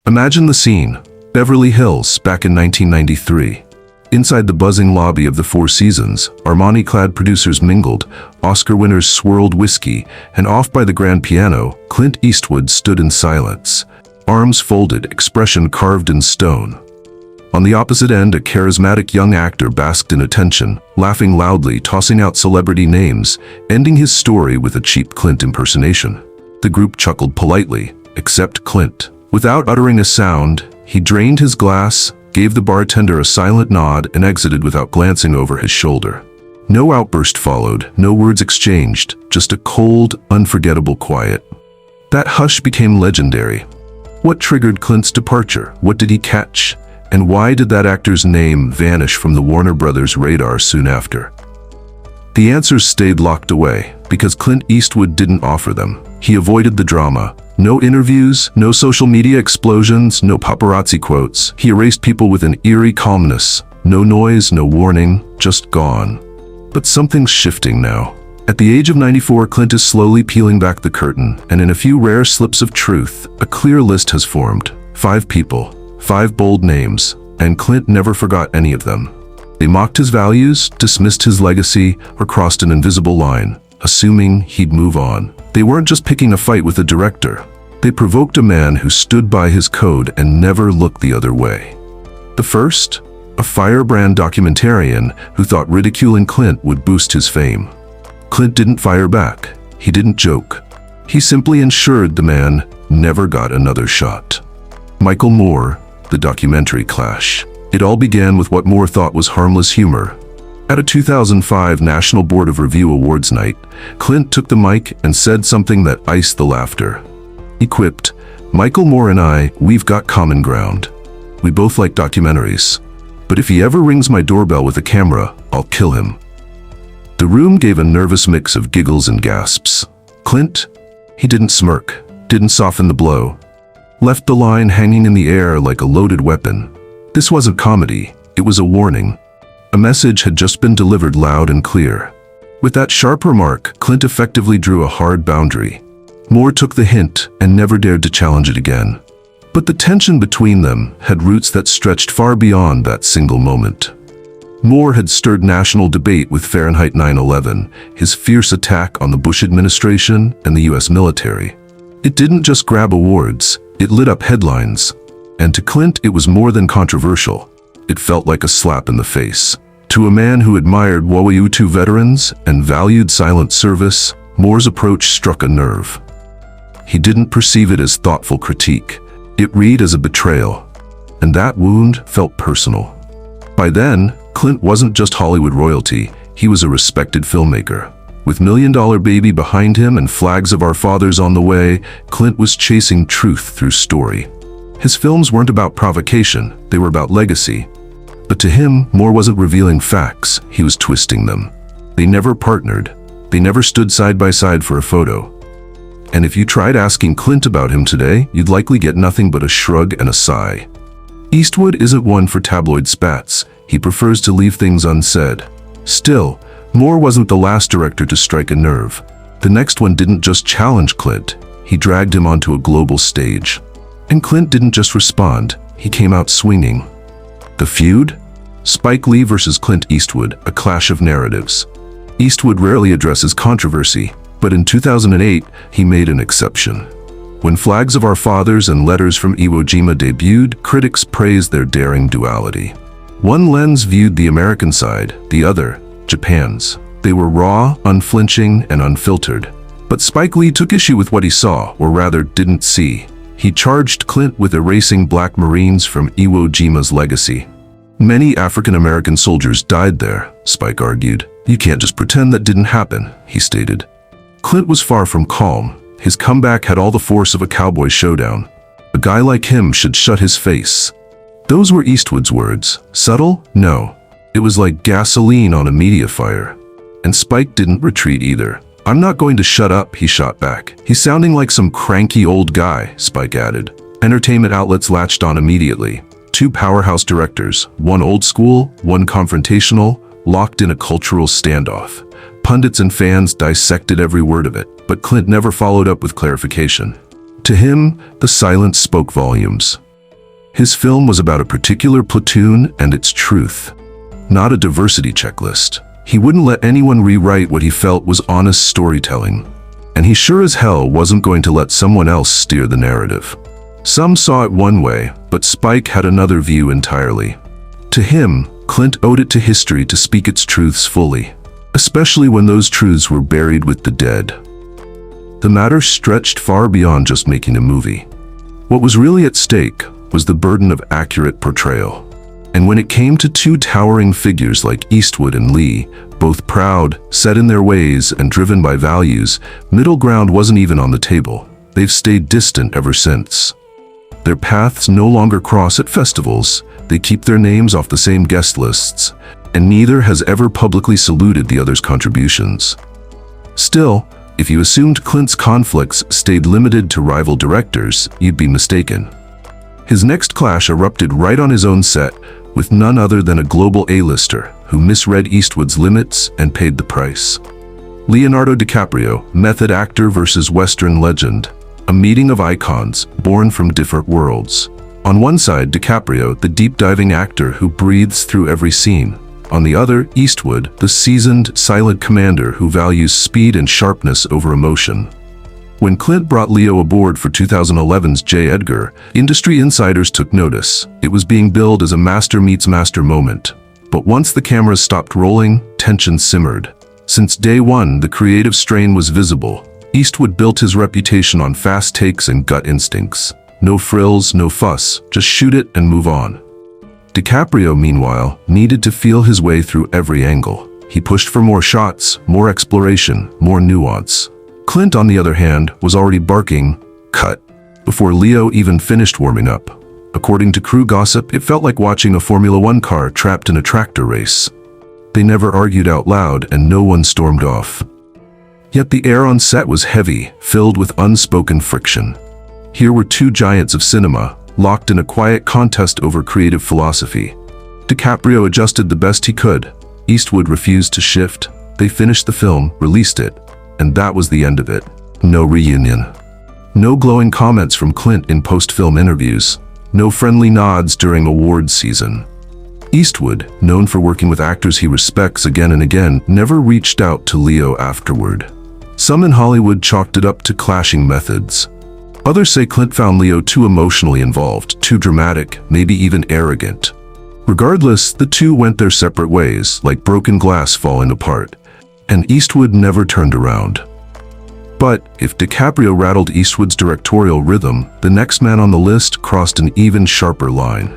Imagine the scene. Beverly Hills, back in 1993. Inside the buzzing lobby of the Four Seasons, Armani-clad producers mingled, Oscar winners swirled whiskey, and off by the grand piano, Clint Eastwood stood in silence, arms folded, expression carved in stone. On the opposite end, a charismatic young actor basked in attention, laughing loudly, tossing out celebrity names, ending his story with a cheap Clint impersonation. The group chuckled politely, except Clint. Without uttering a sound, he drained his glass, gave the bartender a silent nod, and exited without glancing over his shoulder. No outburst followed, no words exchanged, just a cold, unforgettable quiet. That hush became legendary. What triggered Clint's departure? What did he catch? And why did that actor's name vanish from the Warner Brothers radar soon after? The answers stayed locked away, because Clint Eastwood didn't offer them. He avoided the drama. No interviews, no social media explosions, no paparazzi quotes. He erased people with an eerie calmness. No noise, no warning, just gone. But something's shifting now. At the age of 94, Clint is slowly peeling back the curtain, and in a few rare slips of truth, a clear list has formed. 5 people, 5 bold names, and Clint never forgot any of them. They mocked his values, dismissed his legacy, or crossed an invisible line, assuming he'd move on. They weren't just picking a fight with a director. They provoked a man who stood by his code and never looked the other way. The first, a firebrand documentarian who thought ridiculing Clint would boost his fame. Clint didn't fire back. He didn't joke. He simply ensured the man never got another shot. Michael Moore, the documentary clash. It all began with what Moore thought was harmless humor. At a 2005 National Board of Review Awards night, Clint took the mic and said something that iced the laughter. He quipped, "Michael Moore and I, we've got common ground. We both like documentaries. But if he ever rings my doorbell with a camera, I'll kill him." The room gave a nervous mix of giggles and gasps. Clint, he didn't smirk, didn't soften the blow. Left the line hanging in the air like a loaded weapon. This wasn't comedy, it was a warning. A message had just been delivered loud and clear. With that sharp remark, Clint effectively drew a hard boundary. Moore took the hint and never dared to challenge it again. But the tension between them had roots that stretched far beyond that single moment. Moore had stirred national debate with Fahrenheit 9/11, his fierce attack on the Bush administration and the US military. It didn't just grab awards, it lit up headlines. And to Clint, it was more than controversial. It felt like a slap in the face. To a man who admired WWII veterans and valued silent service, Moore's approach struck a nerve. He didn't perceive it as thoughtful critique. It read as a betrayal. And that wound felt personal. By then, Clint wasn't just Hollywood royalty, he was a respected filmmaker. With $1 Million Baby behind him and Flags of Our Fathers on the way, Clint was chasing truth through story. His films weren't about provocation, they were about legacy. But to him, Moore wasn't revealing facts, he was twisting them. They never partnered. They never stood side by side for a photo. And if you tried asking Clint about him today, you'd likely get nothing but a shrug and a sigh. Eastwood isn't one for tabloid spats. He prefers to leave things unsaid. Still, Moore wasn't the last director to strike a nerve. The next one didn't just challenge Clint, he dragged him onto a global stage. And Clint didn't just respond, he came out swinging. The feud? Spike Lee versus Clint Eastwood, a clash of narratives. Eastwood rarely addresses controversy, but in 2008, he made an exception. When Flags of Our Fathers and Letters from Iwo Jima debuted, critics praised their daring duality. One lens viewed the American side, the other, Japan's. They were raw, unflinching, and unfiltered. But Spike Lee took issue with what he saw, or rather didn't see. He charged Clint with erasing Black Marines from Iwo Jima's legacy. Many African-American soldiers died there, Spike argued. You can't just pretend that didn't happen, he stated. Clint was far from calm. His comeback had all the force of a cowboy showdown. A guy like him should shut his face. Those were Eastwood's words. Subtle? No. It was like gasoline on a media fire. And Spike didn't retreat either. I'm not going to shut up, he shot back. He's sounding like some cranky old guy, Spike added. Entertainment outlets latched on immediately. 2 powerhouse directors, one old school, one confrontational, locked in a cultural standoff. Pundits and fans dissected every word of it, but Clint never followed up with clarification. To him, the silence spoke volumes. His film was about a particular platoon and its truth, not a diversity checklist. He wouldn't let anyone rewrite what he felt was honest storytelling. And he sure as hell wasn't going to let someone else steer the narrative. Some saw it one way, but Spike had another view entirely. To him, Clint owed it to history to speak its truths fully, especially when those truths were buried with the dead. The matter stretched far beyond just making a movie. What was really at stake was the burden of accurate portrayal. And when it came to two towering figures like Eastwood and Lee, both proud, set in their ways, and driven by values, middle ground wasn't even on the table. They've stayed distant ever since. Their paths no longer cross at festivals, they keep their names off the same guest lists, and neither has ever publicly saluted the other's contributions. Still, if you assumed Clint's conflicts stayed limited to rival directors, you'd be mistaken. His next clash erupted right on his own set, with none other than a global A-lister who misread Eastwood's limits and paid the price. Leonardo DiCaprio, method actor versus Western legend, a meeting of icons born from different worlds. On one side, DiCaprio, the deep-diving actor who breathes through every scene. On the other, Eastwood, the seasoned, silent commander who values speed and sharpness over emotion. When Clint brought Leo aboard for 2011's J. Edgar, industry insiders took notice. It was being billed as a master meets master moment. But once the cameras stopped rolling, tension simmered. Since day one, the creative strain was visible. Eastwood built his reputation on fast takes and gut instincts. No frills, no fuss, just shoot it and move on. DiCaprio, meanwhile, needed to feel his way through every angle. He pushed for more shots, more exploration, more nuance. Clint, on the other hand, was already barking, "Cut," before Leo even finished warming up. According to crew gossip, it felt like watching a Formula One car trapped in a tractor race. They never argued out loud and no one stormed off. Yet the air on set was heavy, filled with unspoken friction. Here were two giants of cinema, locked in a quiet contest over creative philosophy. DiCaprio adjusted the best he could. Eastwood refused to shift. They finished the film, released it, and that was the end of it. No reunion. No glowing comments from Clint in post-film interviews. No friendly nods during awards season. Eastwood, known for working with actors he respects again and again, never reached out to Leo afterward. Some in Hollywood chalked it up to clashing methods. Others say Clint found Leo too emotionally involved, too dramatic, maybe even arrogant. Regardless, the two went their separate ways, like broken glass falling apart. And Eastwood never turned around. But if DiCaprio rattled Eastwood's directorial rhythm, the next man on the list crossed an even sharper line.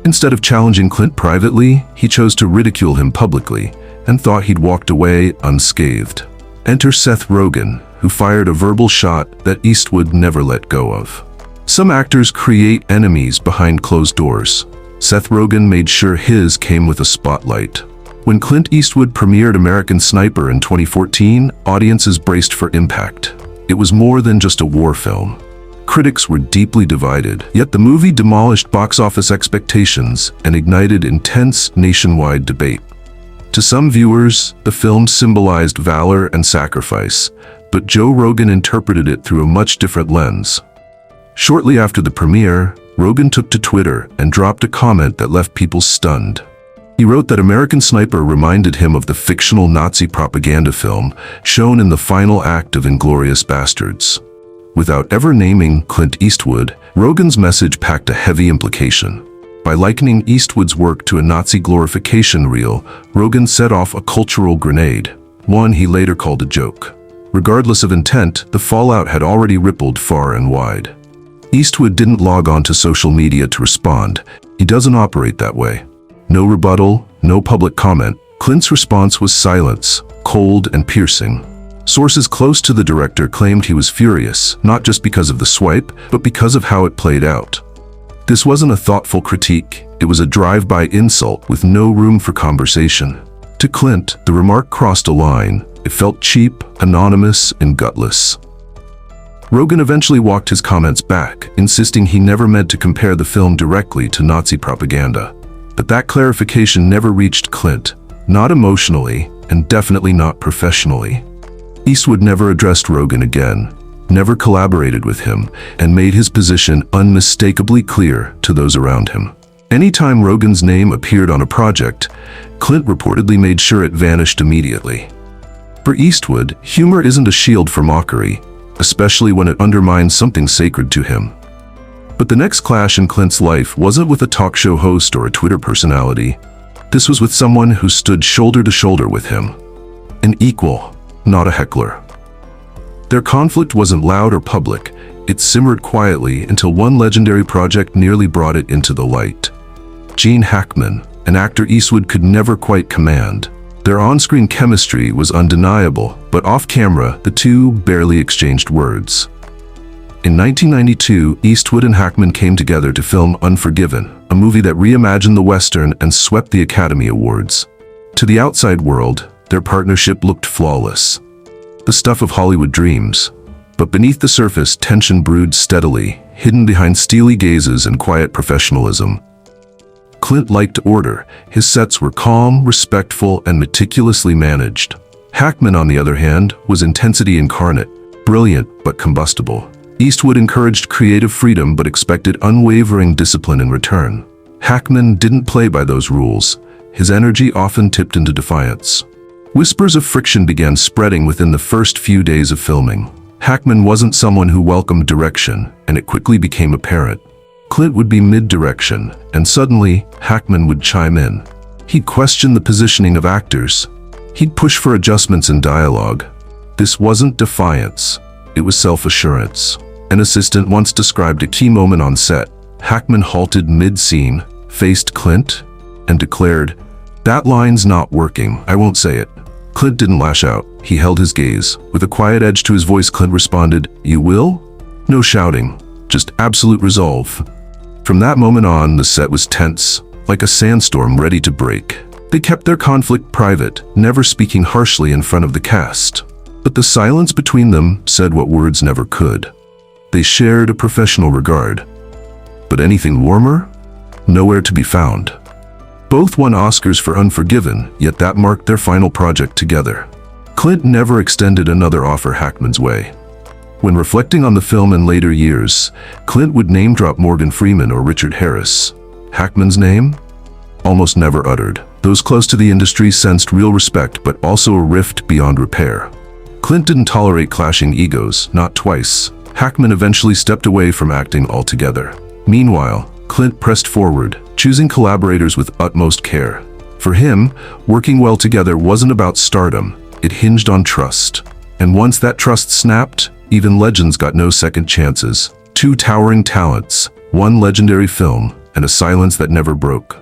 Instead of challenging Clint privately, he chose to ridicule him publicly and thought he'd walked away unscathed. Enter Seth Rogen, who fired a verbal shot that Eastwood never let go of. Some actors create enemies behind closed doors. Seth Rogen made sure his came with a spotlight. When Clint Eastwood premiered American Sniper in 2014, audiences braced for impact. It was more than just a war film. Critics were deeply divided, yet the movie demolished box office expectations and ignited intense nationwide debate. To some viewers, the film symbolized valor and sacrifice, but Joe Rogan interpreted it through a much different lens. Shortly after the premiere, Rogan took to Twitter and dropped a comment that left people stunned. He wrote that American Sniper reminded him of the fictional Nazi propaganda film shown in the final act of Inglourious Basterds. Without ever naming Clint Eastwood, Rogan's message packed a heavy implication. By likening Eastwood's work to a Nazi glorification reel, Rogan set off a cultural grenade, one he later called a joke. Regardless of intent, the fallout had already rippled far and wide. Eastwood didn't log on to social media to respond. He doesn't operate that way. No rebuttal, no public comment. Clint's response was silence, cold and piercing. Sources close to the director claimed he was furious, not just because of the swipe, but because of how it played out. This wasn't a thoughtful critique, it was a drive-by insult with no room for conversation. To Clint, the remark crossed a line. It felt cheap, anonymous, and gutless. Rogan eventually walked his comments back, insisting he never meant to compare the film directly to Nazi propaganda. But that clarification never reached Clint, not emotionally, and definitely not professionally. Eastwood never addressed Rogan again. never collaborated with him, and made his position unmistakably clear to those around him. Anytime Rogen's name appeared on a project, Clint reportedly made sure it vanished immediately. For Eastwood, humor isn't a shield for mockery, especially when it undermines something sacred to him. But the next clash in Clint's life wasn't with a talk show host or a Twitter personality. This was with someone who stood shoulder to shoulder with him. An equal, not a heckler. Their conflict wasn't loud or public. It simmered quietly until one legendary project nearly brought it into the light. Gene Hackman, an actor Eastwood could never quite command. Their on-screen chemistry was undeniable, but off-camera, the two barely exchanged words. In 1992, Eastwood and Hackman came together to film Unforgiven, a movie that reimagined the Western and swept the Academy Awards. To the outside world, their partnership looked flawless. The stuff of Hollywood dreams. But beneath the surface, tension brewed steadily, hidden behind steely gazes and quiet professionalism. Clint liked order. His sets were calm, respectful, and meticulously managed. Hackman, on the other hand, was intensity incarnate, brilliant but combustible. Eastwood encouraged creative freedom but expected unwavering discipline in return. Hackman didn't play by those rules. His energy often tipped into defiance. Whispers of friction began spreading within the first few days of filming. Hackman wasn't someone who welcomed direction, and it quickly became apparent. Clint would be mid-direction, and suddenly, Hackman would chime in. He'd question the positioning of actors. He'd push for adjustments in dialogue. This wasn't defiance. It was self-assurance. An assistant once described a key moment on set. Hackman halted mid-scene, faced Clint, and declared, "That line's not working, I won't say it." Clint didn't lash out. He held his gaze. With a quiet edge to his voice, Clint responded, "You will?" No shouting, just absolute resolve. From that moment on, the set was tense, like a sandstorm ready to break. They kept their conflict private, never speaking harshly in front of the cast. But the silence between them said what words never could. They shared a professional regard. But anything warmer? Nowhere to be found. Both won Oscars for Unforgiven, yet that marked their final project together. Clint never extended another offer Hackman's way. When reflecting on the film in later years, Clint would name-drop Morgan Freeman or Richard Harris. Hackman's name? Almost never uttered. Those close to the industry sensed real respect, but also a rift beyond repair. Clint didn't tolerate clashing egos, not twice. Hackman eventually stepped away from acting altogether. Meanwhile, Clint pressed forward, choosing collaborators with utmost care. For him, working well together wasn't about stardom. It hinged on trust. And once that trust snapped, even legends got no second chances. Two towering talents, one legendary film, and a silence that never broke.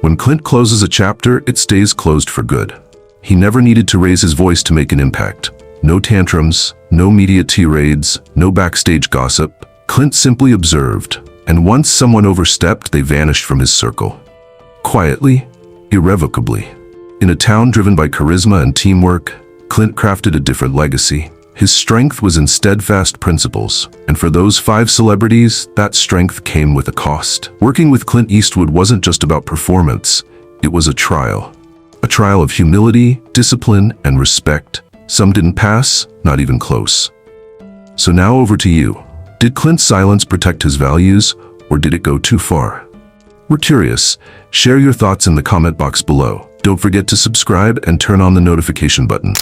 When Clint closes a chapter, it stays closed for good. He never needed to raise his voice to make an impact. No tantrums, no media tirades, no backstage gossip. Clint simply observed, and once someone overstepped, they vanished from his circle. Quietly, irrevocably. In a town driven by charisma and teamwork, Clint crafted a different legacy. His strength was in steadfast principles, and for those 5 celebrities, that strength came with a cost. Working with Clint Eastwood wasn't just about performance, it was a trial. A trial of humility, discipline, and respect. Some didn't pass, not even close. So now over to you. Did Clint's silence protect his values, or did it go too far? We're curious. Share your thoughts in the comment box below. Don't forget to subscribe and turn on the notification button.